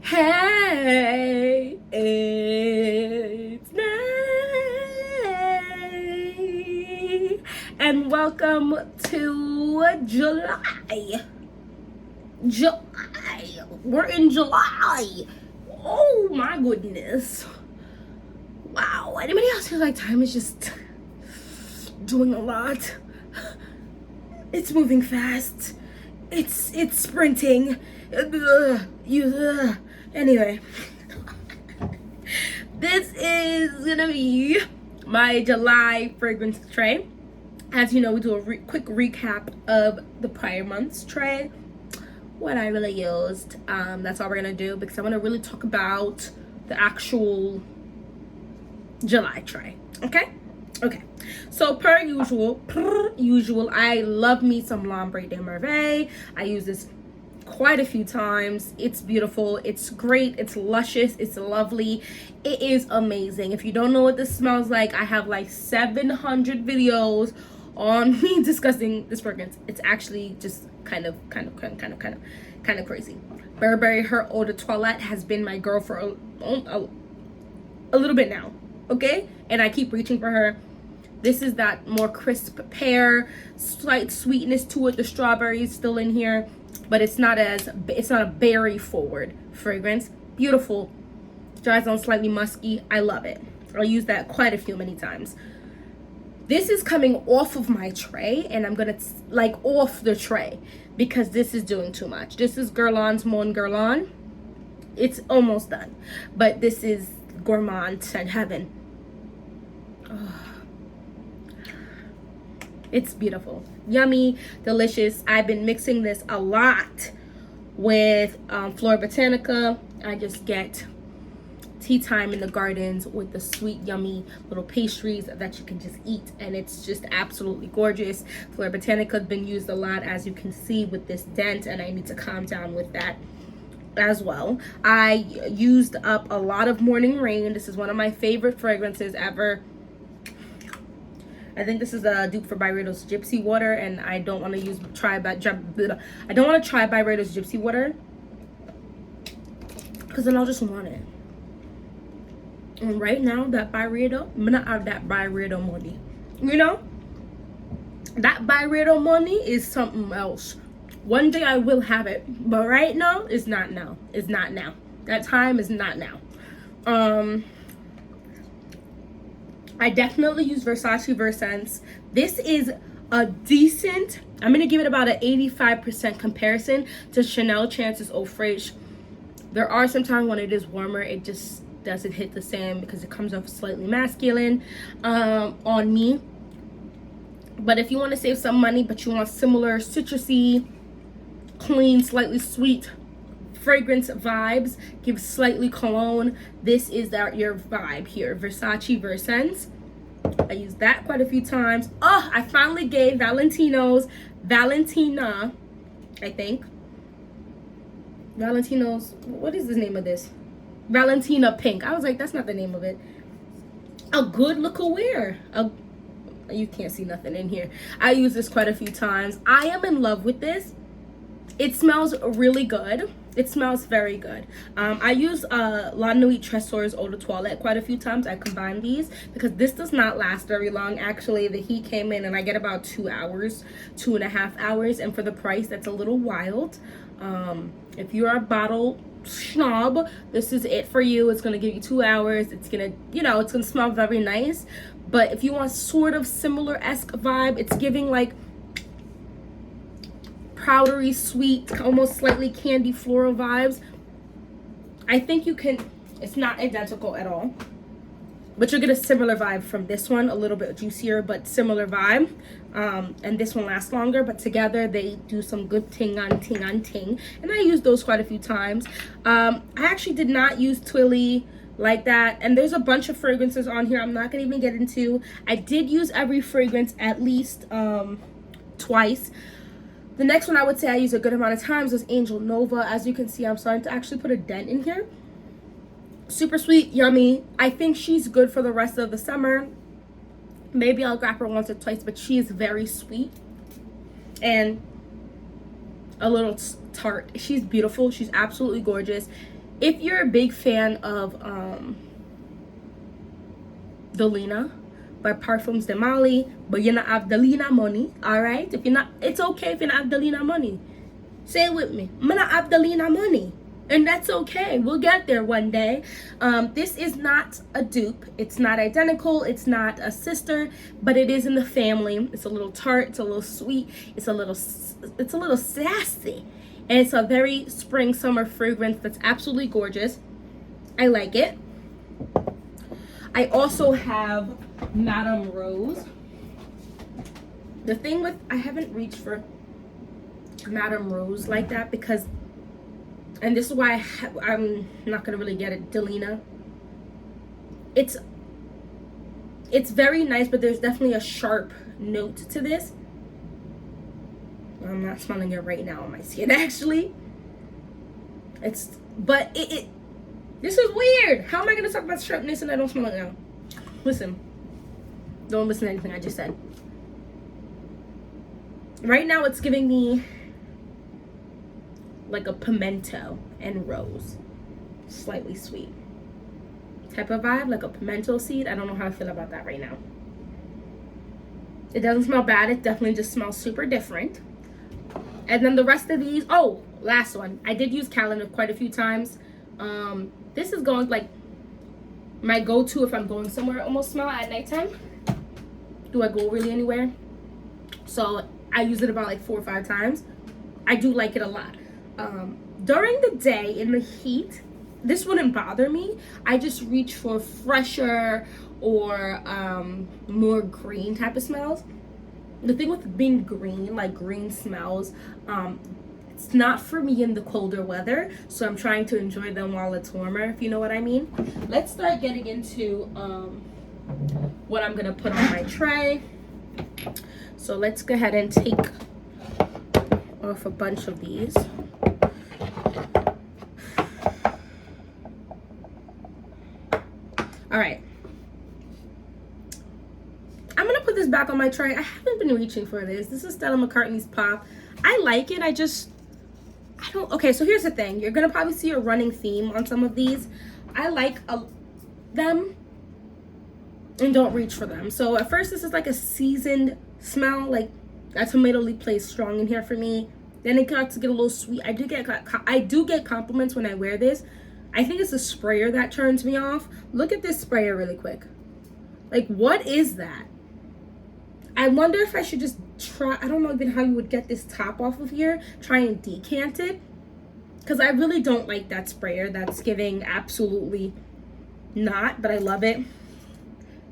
Hey, it's Nay, and welcome to July. We're in July. Oh my goodness. Wow. Anybody else feel like time is just doing a lot? It's moving fast. It's sprinting. Anyway, this is gonna be my July fragrance tray. As you know, we do a quick recap of the prior month's tray, what I really used. That's all we're gonna do because I want to really talk about the actual July tray. Okay. So per usual, I love me some L'Ombre de Merveille. I use this quite a few times. It's beautiful, it's great, it's luscious, it's lovely, it is amazing. If you don't know what this smells like, I have like 700 videos on me discussing this fragrance. It's actually just kind of crazy. Burberry, her eau de toilette has been my girl for a little bit now, okay, and I keep reaching for her. This is that more crisp pear, slight sweetness to it. The strawberry is still in here, but it's not a berry forward fragrance. Beautiful, dries on slightly musky. I love it. I'll use that quite a few many times. This is coming off of my tray, and I'm gonna off the tray because this is doing too much. This is Guerlain's Mon Guerlain. It's almost done, but this is gourmand and heaven. Oh. It's beautiful, yummy, delicious. I've been mixing this a lot with Flora Botanica. I just get tea time in the gardens with the sweet, yummy little pastries that you can just eat, and it's just absolutely gorgeous. Flora Botanica has been used a lot, as you can see, with this dent, and I need to calm down with that as well. I used up a lot of Morning Rain. This is one of my favorite fragrances ever. I think this is a dupe for Byredo's Gypsy Water, and I don't want to try Byredo's Gypsy Water because then I'll just want it. And right now, that Byredo, I'm gonna have that Byredo money. You know, that Byredo money is something else. One day I will have it, but right now it's not now. It's not now. That time is not now. I definitely use Versace Versense. This is a decent, I'm gonna give it about an 85% comparison to Chanel Chances Eau Fraiche. There are some times when it is warmer, it just doesn't hit the same because it comes off slightly masculine on me. But if you want to save some money, but you want similar citrusy, clean, slightly sweet fragrance vibes, give slightly cologne, this is your vibe here. Versace Versense. I used that quite a few times. Oh, I finally gave Valentina, I think. Valentino's, what is the name of this? Valentina Pink. I was like, that's not the name of it. A good look aware. You can't see nothing in here. I use this quite a few times. I am in love with this. It smells really good. It smells very good. I use La Nuit Tresor's Eau de Toilette quite a few times. I combine these because this does not last very long. Actually, the heat came in and I get about 2 hours, 2.5 hours. And for the price, that's a little wild. If you're a bottle snob, this is it for you. It's going to give you 2 hours. It's going to, it's going to smell very nice. But if you want sort of similar-esque vibe, it's giving like powdery, sweet, almost slightly candy floral vibes. I think you can, it's not identical at all, but you'll get a similar vibe from this one, a little bit juicier, but similar vibe. And this one lasts longer, but together they do some good ting on ting. And I used those quite a few times. I actually did not use Twilly like that, and there's a bunch of fragrances on here I'm not gonna even get into. I did use every fragrance at least twice. The next one I would say I use a good amount of times is Angel Nova. As you can see, I'm starting to actually put a dent in here. Super sweet, yummy. I think she's good for the rest of the summer. Maybe I'll grab her once or twice, but she is very sweet and a little tart. She's beautiful. She's absolutely gorgeous. If you're a big fan of Delina by Parfums de Mali, but you're not have Delina money, all right? If you're not, it's okay if you're not have Delina money. Say it with me. I'm not have Delina money, and that's okay. We'll get there one day. This is not a dupe. It's not identical. It's not a sister, but it is in the family. It's a little tart. It's a little sweet. It's a little sassy, and it's a very spring summer fragrance that's absolutely gorgeous. I like it. I also have Madame Rose. The thing with, I haven't reached for Madame Rose like that because, and this is why I'm not gonna really get it, Delina. It's very nice, but there's definitely a sharp note to this. I'm not smelling it right now on my skin actually. But this is weird. How am I gonna talk about sharpness and I don't smell it now? Listen. Don't listen to anything I just said. Right now it's giving me like a pimento and rose. Slightly sweet. Type of vibe, like a pimento seed. I don't know how I feel about that right now. It doesn't smell bad. It definitely just smells super different. And then the rest of these, oh, last one. I did use Calendar quite a few times. This is going like my go-to if I'm going somewhere. Almost smell at nighttime. Do I go really anywhere? So I use it about like 4 or 5 times. I do like it a lot. During the day in the heat, this wouldn't bother me. I just reach for fresher or more green type of smells. The thing with being green, like green smells, it's not for me in the colder weather, so I'm trying to enjoy them while it's warmer, if you know what I mean. Let's start getting into what I'm gonna put on my tray. So let's go ahead and take off a bunch of these. All right, I'm gonna put this back on my tray. I haven't been reaching for this. This is Stella McCartney's Pop. I like it. I don't. Okay, so here's the thing. You're gonna probably see a running theme on some of these. I like them and don't reach for them. So at first this is like a seasoned smell, like that tomato leaf plays strong in here for me. Then it got to get a little sweet. I do get compliments when I wear this. I think it's the sprayer that turns me off. Look at this sprayer really quick. Like, what is that? I wonder if I should just try, I don't know even how you would get this top off of here, try and decant it, because I really don't like that sprayer. That's giving absolutely not, but I love it.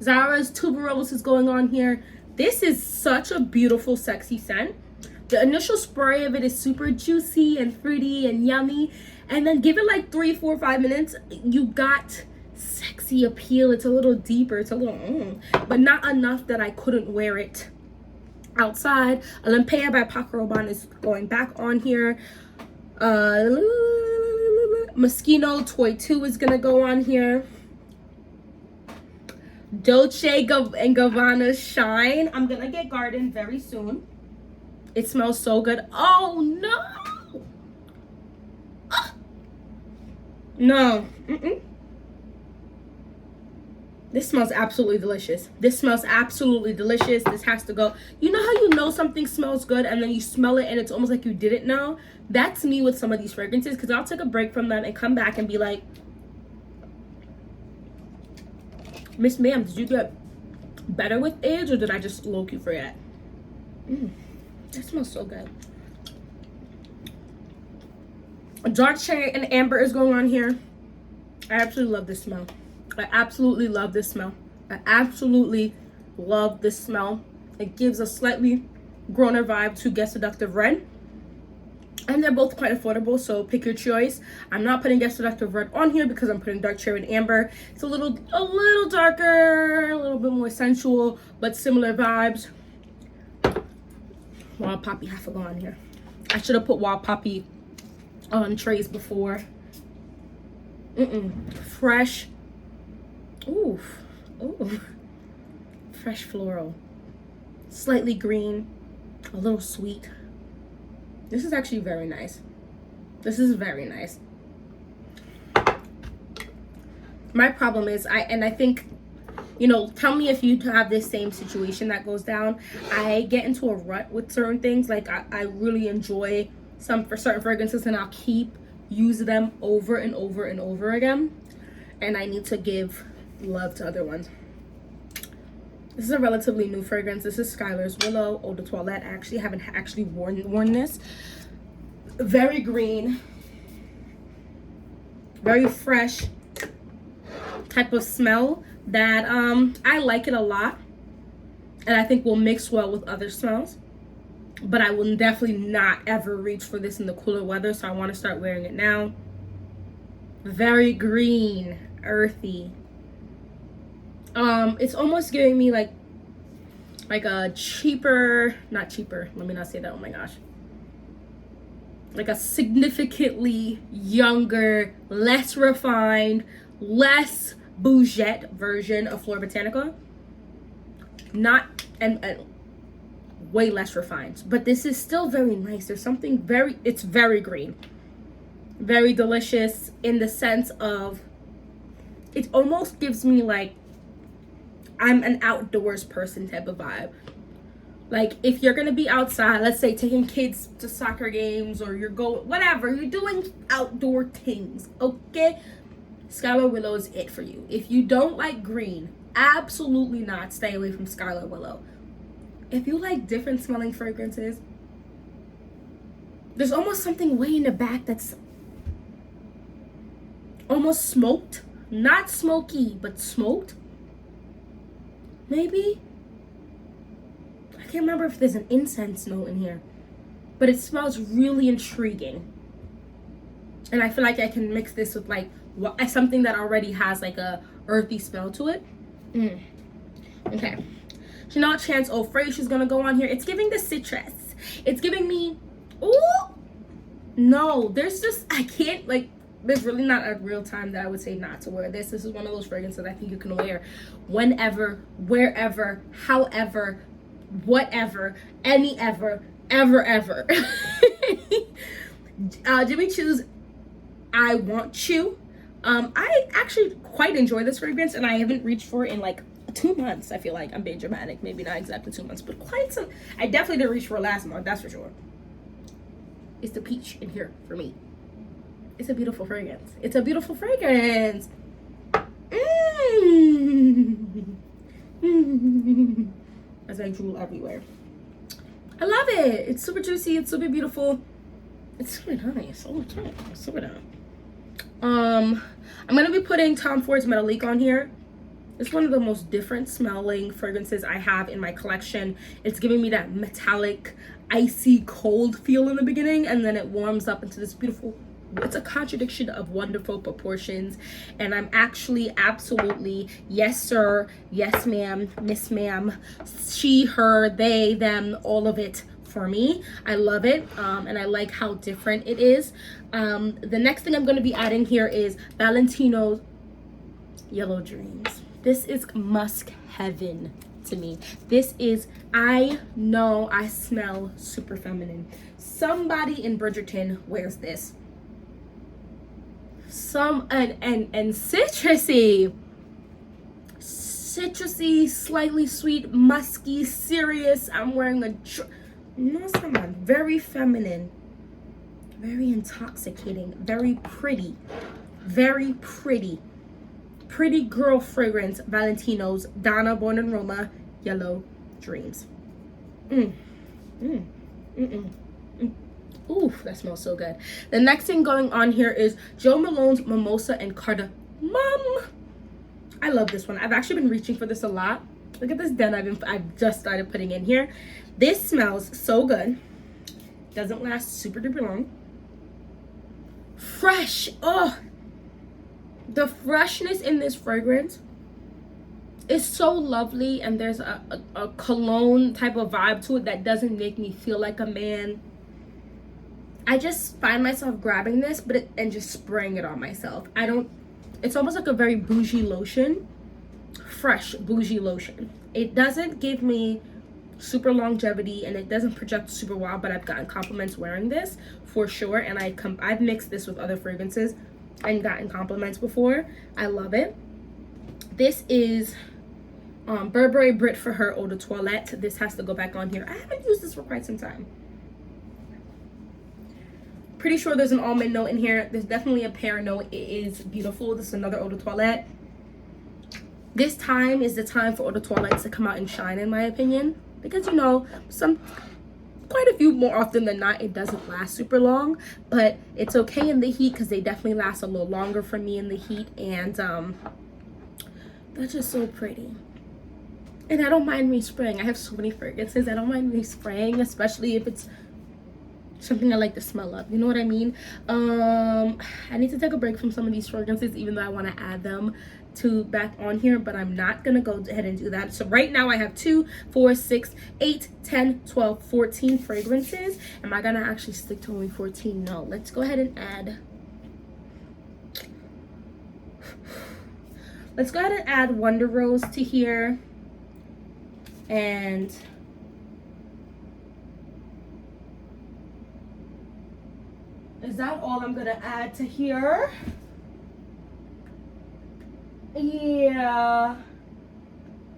Zara's Tuberose is going on here. This is such a beautiful, sexy scent. The initial spray of it is super juicy and fruity and yummy, and then give it like 3, 4, 5 minutes, you got sexy appeal. It's a little deeper, it's a little but not enough that I couldn't wear it outside. Olympia by Paco Rabanne is going back on here. Moschino Toy 2 is gonna go on here. Dolce & Gabbana Shine. I'm gonna get Garden very soon. It smells so good. Oh no! No. This smells absolutely delicious. This smells absolutely delicious. This has to go. You know how you know something smells good and then you smell it and it's almost like you didn't know? That's me with some of these fragrances, because I'll take a break from them and come back and be like, Miss Ma'am, did you get better with age or did I just low-key forget? That smells so good. Dark cherry and amber is going on here. I absolutely love this smell. I absolutely love this smell. I absolutely love this smell. It gives a slightly growner vibe to Get Seductive Red. And they're both quite affordable, so pick your choice. I'm not putting Get Seductive Red on here because I'm putting Dark Cherry and Amber. It's a little darker, a little bit more sensual, but similar vibes. Wild Poppy have to go on here. I should have put Wild Poppy on trays before. Fresh. Ooh. Fresh floral. Slightly green. A little sweet. This is actually very nice. This is very nice. My problem is I think, tell me if you have this same situation that goes down. I get into a rut with certain things. Like I really enjoy some for certain fragrances, and I'll keep use them over and over and over again. And I need to give love to other ones. This is a relatively new fragrance. This is Skyler's Willow Eau de Toilette. I actually haven't worn this. Very green, very fresh type of smell that I like it a lot, and I think will mix well with other smells. But I will definitely not ever reach for this in the cooler weather, so I want to start wearing it now. Very green, earthy. It's almost giving me like a cheaper, not cheaper, let me not say that, oh my gosh, like a significantly younger, less refined, less bougette version of Flora Botanica. Not and way less refined, but this is still very nice. There's something it's very green, very delicious in the sense of it almost gives me like I'm an outdoors person type of vibe. Like if you're gonna be outside, let's say taking kids to soccer games, or you're doing outdoor things, okay? Skyler Willow is it for you. If you don't like green, absolutely not, stay away from Skyler Willow. If you like different smelling fragrances, there's almost something way in the back that's almost smoked. Not smoky, but smoked. Maybe? I can't remember if there's an incense note in here, but it smells really intriguing. And I feel like I can mix this with like something that already has like a earthy smell to it. Okay. Chanel Chance Eau Fraiche is gonna go on here. It's giving the citrus. It's giving me, ooh, no, there's really not a real time that I would say not to wear this. This is one of those fragrances I think you can wear whenever, wherever, however, whatever, any ever. Jimmy Choo's I Want You. I actually quite enjoy this fragrance, and I haven't reached for it in like 2 months. I feel like I'm being dramatic. Maybe not exactly 2 months, but quite some. I definitely didn't reach for it last month, that's for sure. It's the peach in here for me. It's a beautiful fragrance. It's a beautiful fragrance. As I drool everywhere. I love it. It's super juicy. It's super beautiful. It's super nice. Oh, it's super nice. I'm gonna be putting Tom Ford's Metallique on here. It's one of the most different smelling fragrances I have in my collection. It's giving me that metallic, icy, cold feel in the beginning, and then it warms up into this beautiful, it's a contradiction of wonderful proportions. And I'm actually absolutely, yes sir, yes ma'am, miss ma'am, she, her, they, them, all of it for me. I love it, and I like how different it is. The next thing I'm going to be adding here is Valentino's Yellow Dreams. This is musk heaven to me. This is, I know I smell super feminine. Somebody in Bridgerton wears this. And citrusy, slightly sweet, musky, serious. I'm wearing a very feminine, very intoxicating, very pretty girl fragrance. Valentino's Donna Born and Roma Yellow Dreams. Ooh, that smells so good. The next thing going on here is Jo Malone's Mimosa and Cardamom. I love this one. I've actually been reaching for this a lot. Look at this den I've just started putting in here. This smells so good. Doesn't last super duper long. Fresh. Oh, the freshness in this fragrance is so lovely, and there's a cologne type of vibe to it that doesn't make me feel like a man. I just find myself grabbing this and just spraying it on myself. It's almost like a very bougie lotion. Fresh bougie lotion. It doesn't give me super longevity, and it doesn't project super well, but I've gotten compliments wearing this for sure. And I've mixed this with other fragrances. and gotten compliments before. I love it. This is Burberry Brit for her Eau de Toilette. This has to go back on here. I haven't used this for quite some time. Pretty sure there's an almond note in here. There's definitely a pear note. It is beautiful. This is another Eau de Toilette. This time is the time for Eau de Toilette to come out and shine, in my opinion, because you know, quite a few more often than not, it doesn't last super long, but it's okay in the heat because they definitely last a little longer for me in the heat. And they're just so pretty. And I don't mind me spraying. I have so many fragrances. I don't mind me spraying, especially if it's something I like the smell of. You know what I mean? I need to take a break from some of these fragrances, even though I want to add them to back on here, but I'm not gonna go ahead and do that. So right now I have 2, 4, 6, 8, 10, 12, 14 fragrances. Am I gonna actually stick to only 14? No. Let's go ahead and add. Let's go ahead and add Wonder Rose to here. And is that all I'm gonna add to here? Yeah.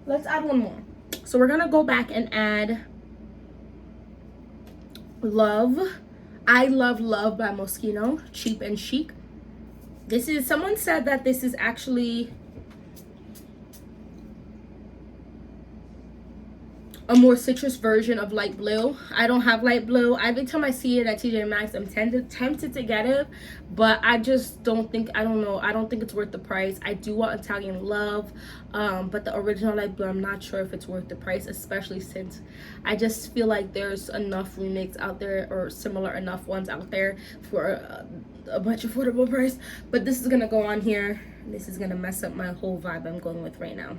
Let's add one more. So we're gonna go back and add Love. I Love Love by Moschino, Cheap and Chic. This is, someone said that this is actually a more citrus version of light blue. I don't have light blue. Every time I see it at TJ Maxx, I'm tempted to get it, but I just don't think, I don't know, I don't think it's worth the price. I do want Italian Love, but the original light blue, I'm not sure if it's worth the price, especially since I just feel like there's enough remakes out there, or similar enough ones out there for a much affordable price. But this is gonna go on here. This is gonna mess up my whole vibe I'm going with right now.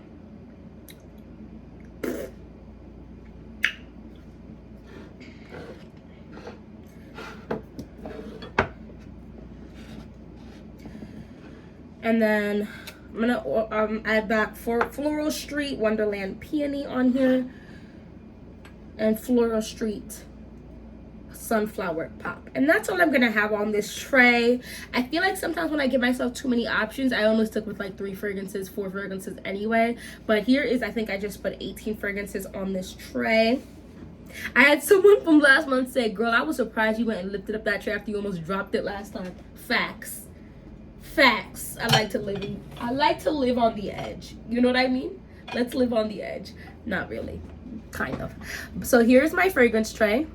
And then I'm gonna add back Floral Street Wonderland Peony on here, and Floral Street Sunflower Pop. And that's all I'm gonna have on this tray. I feel like sometimes when I give myself too many options, I only stick with like 3 fragrances, 4 fragrances anyway. But here is, I think I just put 18 fragrances on this tray. I had someone from last month say, girl, I was surprised you went and lifted up that tray after you almost dropped it last time. Facts. Facts. I like to live on the edge. You know what I mean? Let's live on the edge. Not really. Kind of. So here's my fragrance tray.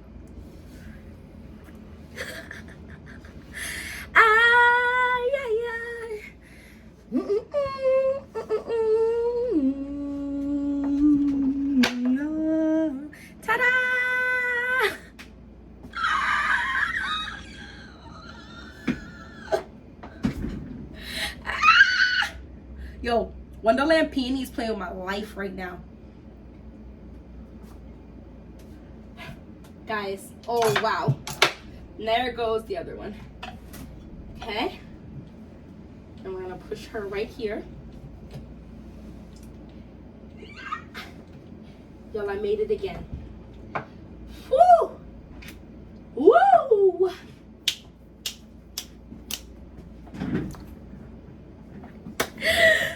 Ta-da! Yo, Wonderland Peony is playing with my life right now. Guys, oh wow. And there goes the other one. Okay. And we're gonna push her right here. Y'all, I made it again. Woo! Woo!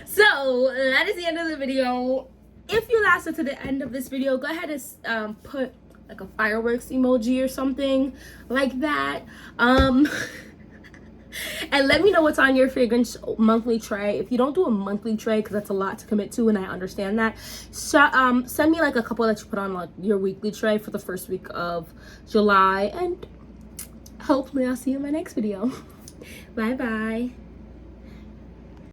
So that is the end of the video. If you lasted to the end of this video, go ahead and put like a fireworks emoji or something like that. And let me know what's on your fragrance monthly tray. If you don't do a monthly tray, because that's a lot to commit to, and I understand that, so send me like a couple that you put on like your weekly tray for the first week of July, and hopefully I'll see you in my next video. Bye bye.